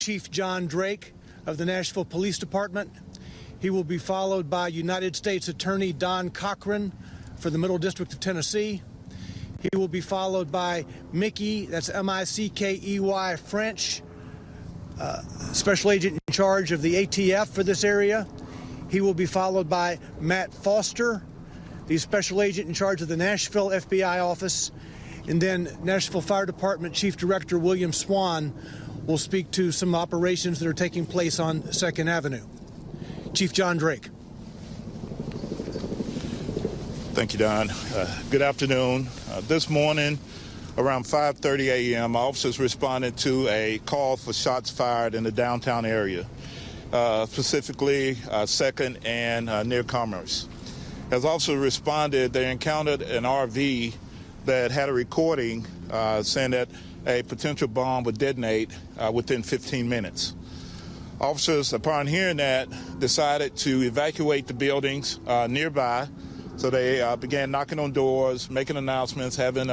Chief John Drake of the Nashville Police Department. He will be followed by United States Attorney Don Cochran for the Middle District of Tennessee. He will be followed by Mickey, that's M-I-C-K-E-Y, French, Special Agent in charge of the ATF for this area. He will be followed by Matt Foster, the Special Agent in charge of the Nashville FBI office. And then Nashville Fire Department Chief Director William Swan will speak to some operations that are taking place on 2nd Avenue. Chief John Drake. Thank you, Don. Good afternoon. This morning, around 5:30 a.m., officers responded to a call for shots fired in the downtown area, specifically 2nd and near Commerce. As officers responded, they encountered an RV that had a recording saying that a potential bomb would detonate within 15 minutes. Officers, upon hearing that, decided to evacuate the buildings nearby. So they began knocking on doors, making announcements, having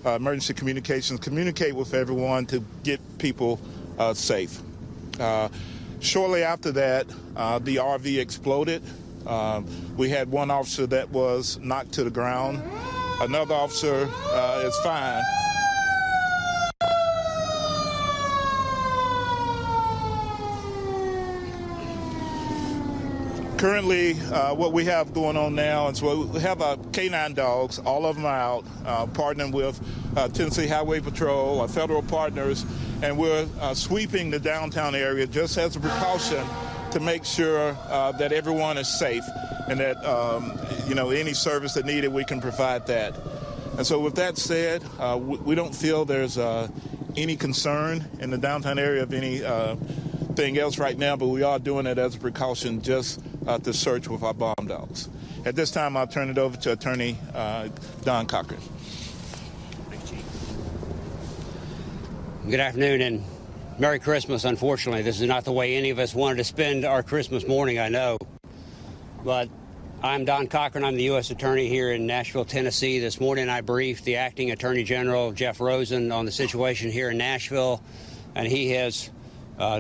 emergency communications, communicate with everyone to get people safe. Shortly after that, the RV exploded. We had one officer that was knocked to the ground. Another officer is fine. Currently, what we have going on now is we have K9 dogs. All of them are out, partnering with Tennessee Highway Patrol, our federal partners, and we're sweeping the downtown area just as a precaution to make sure that everyone is safe and that, any service that needed, we can provide that. And so with that said, we don't feel there's any concern in the downtown area of anything else right now, but we are doing it as a precaution just to search with our bomb dogs. At this time, I'll turn it over to Attorney Don Cochran. Good afternoon and Merry Christmas. Unfortunately, this is not the way any of us wanted to spend our Christmas morning, I know. But I'm Don Cochran. I'm the U.S. Attorney here in Nashville, Tennessee. This morning I briefed the Acting Attorney General, Jeff Rosen, on the situation here in Nashville, and he has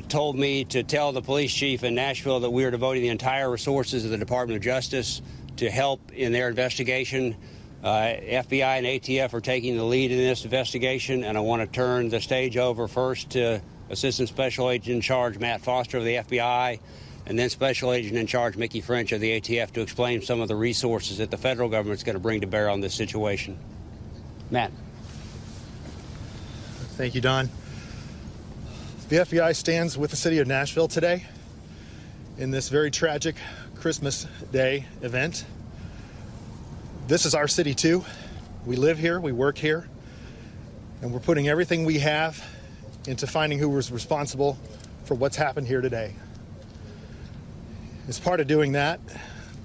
told me to tell the police chief in Nashville that we are devoting the entire resources of the Department of Justice to help in their investigation. FBI and ATF are taking the lead in this investigation, and I want to turn the stage over first to Assistant Special Agent in Charge Matt Foster of the FBI, and then Special Agent in Charge Mickey French of the ATF to explain some of the resources that the federal government is going to bring to bear on this situation. Matt. Thank you, Don. The FBI stands with the city of Nashville today in this very tragic Christmas Day event. This is our city too. We live here, we work here, and we're putting everything we have into finding who was responsible for what's happened here today. As part of doing that,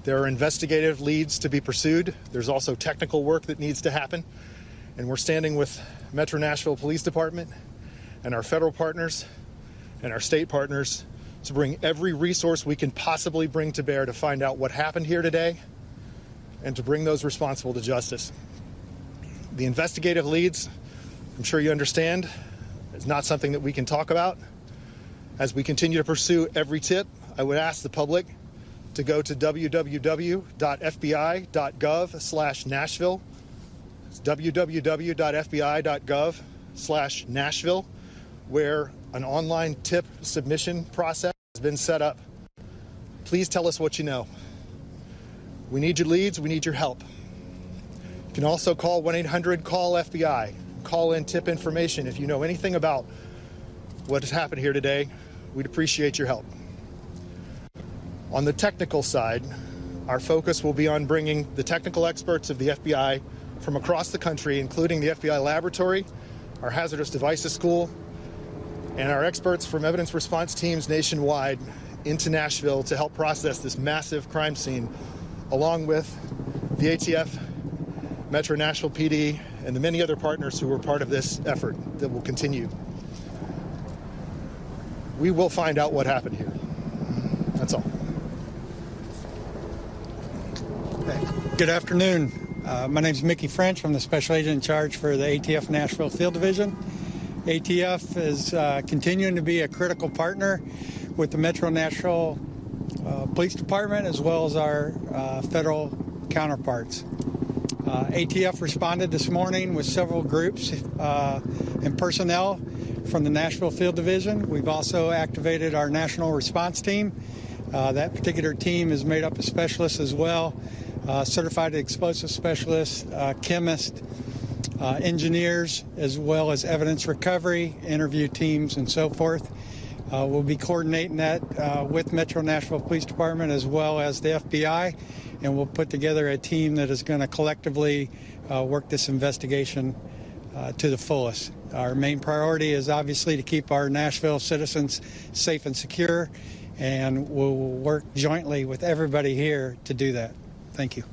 there are investigative leads to be pursued. There's also technical work that needs to happen, and we're standing with Metro Nashville Police Department and our federal partners and our state partners to bring every resource we can possibly bring to bear to find out what happened here today and to bring those responsible to justice. The investigative leads, I'm sure you understand, is not something that we can talk about. As we continue to pursue every tip, I would ask the public to go to www.fbi.gov/Nashville. It's www.fbi.gov/Nashville, where an online tip submission process has been set up. Please tell us what you know. We need your leads, we need your help. You can also call 1-800-CALL-FBI. Call in tip information. If you know anything about what has happened here today, we'd appreciate your help. On the technical side, our focus will be on bringing the technical experts of the FBI from across the country, including the FBI laboratory, our hazardous devices school, and our experts from evidence response teams nationwide into Nashville to help process this massive crime scene, along with the ATF, Metro Nashville PD, and the many other partners who were part of this effort that will continue. We will find out what happened here. That's all. Good afternoon. My name is Mickey French. I'm the Special Agent in Charge for the ATF Nashville Field Division. ATF is continuing to be a critical partner with the Metro Nashville Police Department as well as our federal counterparts. ATF responded this morning with several groups and personnel from the Nashville Field Division. We've also activated our national response team. That particular team is made up of specialists as well, certified explosive specialists, chemists, engineers, as well as evidence recovery, interview teams, and so forth. We'll be coordinating that with Metro Nashville Police Department as well as the FBI, and we'll put together a team that is going to collectively work this investigation to the fullest. Our main priority is obviously to keep our Nashville citizens safe and secure, and we'll work jointly with everybody here to do that. Thank you.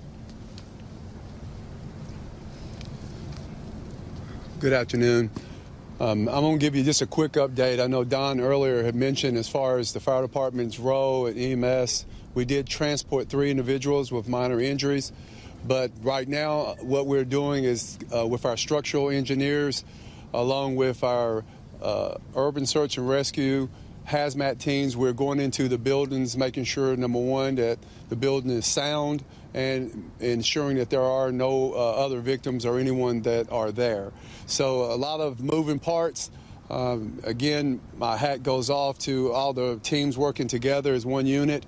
Good afternoon. I'm going to give you just a quick update. I know Don earlier had mentioned as far as the fire department's role at EMS, we did transport 3 individuals with minor injuries, but right now what we're doing is with our structural engineers, along with our urban search and rescue, hazmat teams, we're going into the buildings, making sure, number one, that the building is sound and ensuring that there are no other victims or anyone that are there. So a lot of moving parts. Again, my hat goes off to all the teams working together as one unit,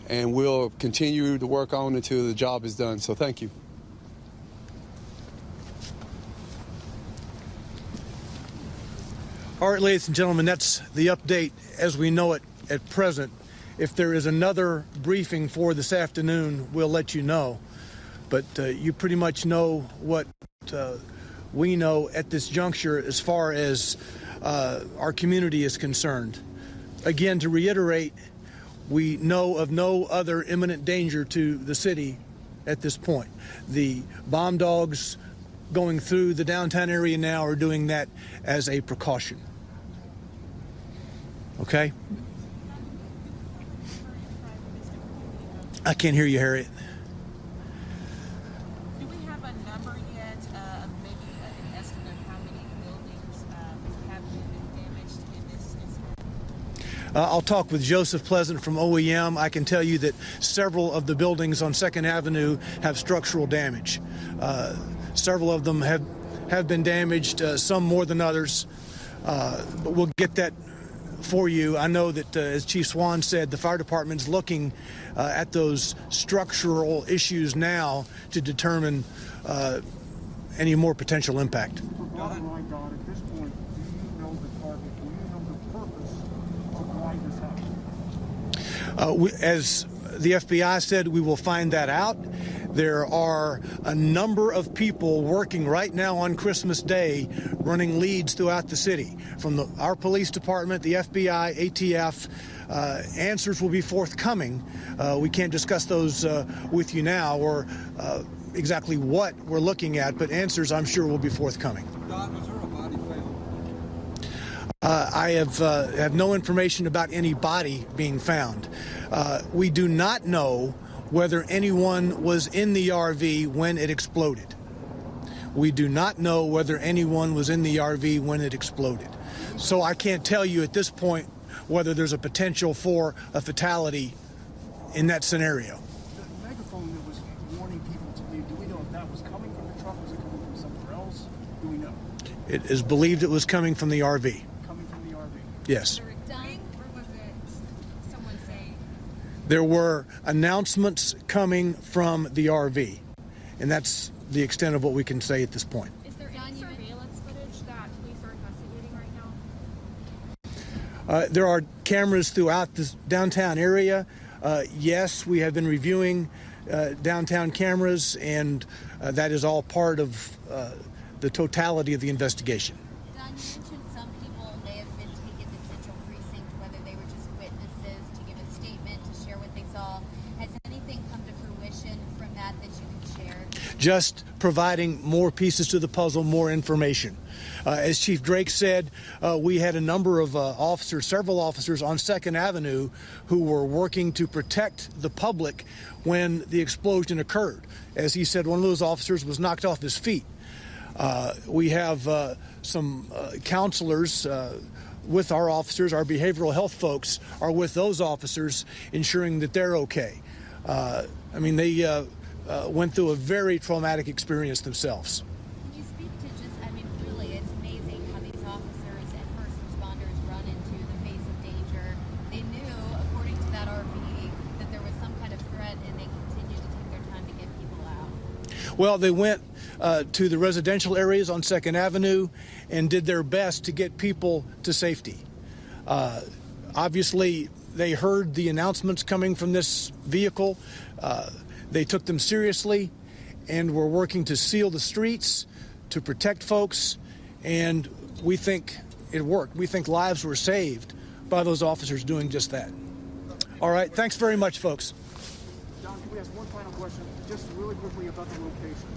and we'll continue to work on until the job is done. So thank you. All right, ladies and gentlemen, that's the update as we know it at present. If there is another briefing for this afternoon, we'll let you know. But you pretty much know what we know at this juncture as far as our community is concerned. Again, to reiterate, we know of no other imminent danger to the city at this point. The bomb dogs going through the downtown area now are doing that as a precaution. Okay? I can't hear you, Harriet. Do we have a number yet of maybe an estimate of how many buildings have been damaged in this incident? I'll talk with Joseph Pleasant from OEM. I can tell you that several of the buildings on 2nd Avenue have structural damage. Several of them have been damaged, some more than others. But we'll get that for you. I know that, as Chief Swan said, the fire department's looking at those structural issues now to determine any more potential impact. Bottom line, Don, at this point, do you know the target? Do you know the purpose of why this happened? As the FBI said, we will find that out. There are a number of people working right now on Christmas Day running leads throughout the city. From our police department, the FBI, ATF, answers will be forthcoming. We can't discuss those with you now or exactly what we're looking at, but answers I'm sure will be forthcoming. Don, was there a body found? I have no information about any body being found. We do not know whether anyone was in the RV when it exploded. We do not know whether anyone was in the RV when it exploded. So I can't tell you at this point whether there's a potential for a fatality in that scenario. The megaphone that was warning people to leave, do we know if that was coming from the truck? Was it coming from somewhere else? Do we know? It is believed it was coming from the RV. Coming from the RV? Yes. There There were announcements coming from the RV, and that's the extent of what we can say at this point. Is there any surveillance footage that police are investigating right now? There are cameras throughout this downtown area. Yes, we have been reviewing downtown cameras, and that is all part of the totality of the investigation. Don, you mentioned some people may have been taken to Central Precinct, whether they were just witnesses to give a statement, to share what they saw. Has anything come to fruition from that you can share? Just providing more pieces to the puzzle, more information. As Chief Drake said, we had a number of officers, several officers on 2nd Avenue who were working to protect the public when the explosion occurred. As he said, one of those officers was knocked off his feet. We have some counselors with our officers. Our behavioral health folks are with those officers, ensuring that they're okay. I mean, they went through a very traumatic experience themselves. Can you speak to just, I mean, really, it's amazing how these officers and first responders run into the face of danger. They knew, according to that RV, that there was some kind of threat, and they continued to take their time to get people out. Well, they went to the residential areas on 2nd Avenue and did their best to get people to safety. Obviously, they heard the announcements coming from this vehicle. They took them seriously and were working to seal the streets, to protect folks, and we think it worked. We think lives were saved by those officers doing just that. All right, thanks very much, folks. Don, can we ask one final question, just really quickly about the location?